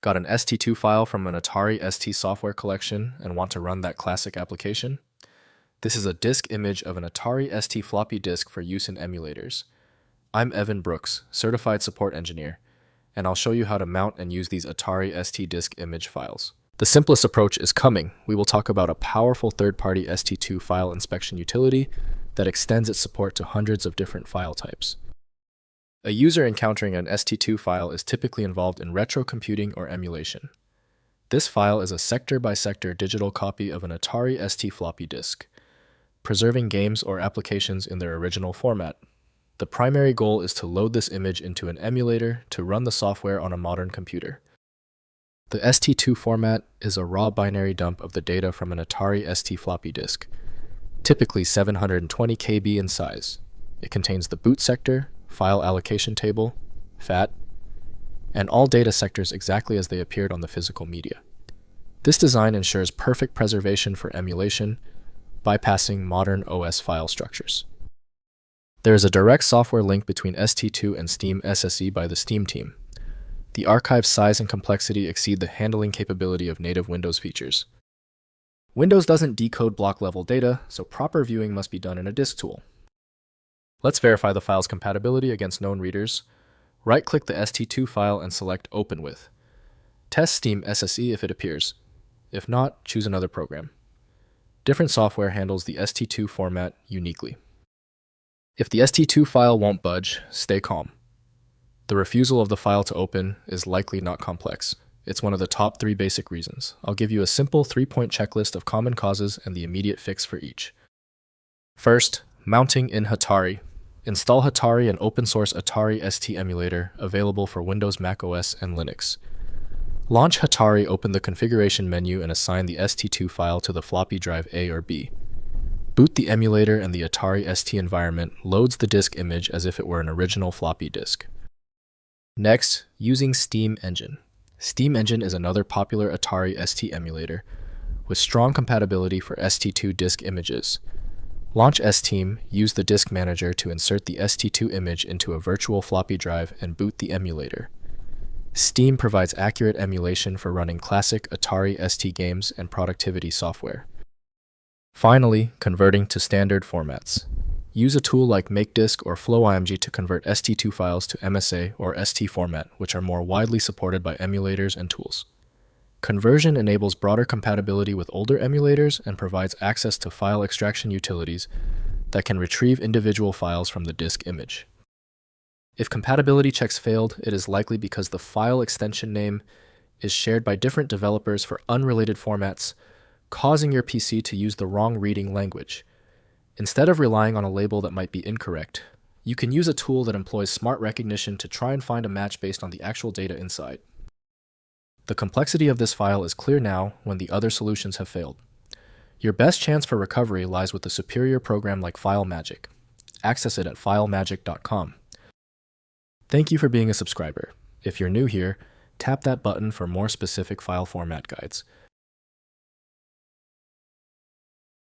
Got an ST2 file from an Atari ST software collection and want to run that classic application? This is a disk image of an Atari ST floppy disk for use in emulators. I'm Evan Brooks, Certified Support Engineer, and I'll show you how to mount and use these Atari ST disk image files. The simplest approach is coming. We will talk about a powerful third-party ST2 file inspection utility that extends its support to hundreds of different file types. A user encountering an ST2 file is typically involved in retrocomputing or emulation. This file is a sector-by-sector digital copy of an Atari ST floppy disk, preserving games or applications in their original format. The primary goal is to load this image into an emulator to run the software on a modern computer. The ST2 format is a raw binary dump of the data from an Atari ST floppy disk, typically 720 KB in size. It contains the boot sector, file allocation table, FAT, and all data sectors exactly as they appeared on the physical media. This design ensures perfect preservation for emulation, bypassing modern OS file structures. There is a direct software link between ST2 and Steam SSE by the Steam team. The archive's size and complexity exceed the handling capability of native Windows features. Windows doesn't decode block-level data, so proper viewing must be done in a disk tool. Let's verify the file's compatibility against known readers. Right-click the ST2 file and select Open With. Test Steam SSE if it appears. If not, choose another program. Different software handles the ST2 format uniquely. If the ST2 file won't budge, stay calm. The refusal of the file to open is likely not complex. It's one of the top 3 basic reasons. I'll give you a simple 3-point checklist of common causes and the immediate fix for each. First, mounting in Hatari. Install Hatari, an open-source Atari ST emulator available for Windows, Mac OS, and Linux. Launch Hatari, open the configuration menu, and assign the ST2 file to the floppy drive A or B. Boot the emulator and the Atari ST environment loads the disk image as if it were an original floppy disk. Next, using Steam Engine. Steam Engine is another popular Atari ST emulator with strong compatibility for ST2 disk images. Launch STeam, use the disk manager to insert the ST2 image into a virtual floppy drive and boot the emulator. Steam provides accurate emulation for running classic Atari ST games and productivity software. Finally, converting to standard formats. Use a tool like MakeDisk or FlowIMG to convert ST2 files to MSA or ST format, which are more widely supported by emulators and tools. Conversion enables broader compatibility with older emulators and provides access to file extraction utilities that can retrieve individual files from the disk image. If compatibility checks failed, it is likely because the file extension name is shared by different developers for unrelated formats, causing your PC to use the wrong reading language. Instead of relying on a label that might be incorrect, you can use a tool that employs smart recognition to try and find a match based on the actual data inside. The complexity of this file is clear now when the other solutions have failed. Your best chance for recovery lies with a superior program like FileMagick. Access it at filemagick.com. Thank you for being a subscriber. If you're new here, tap that button for more specific file format guides.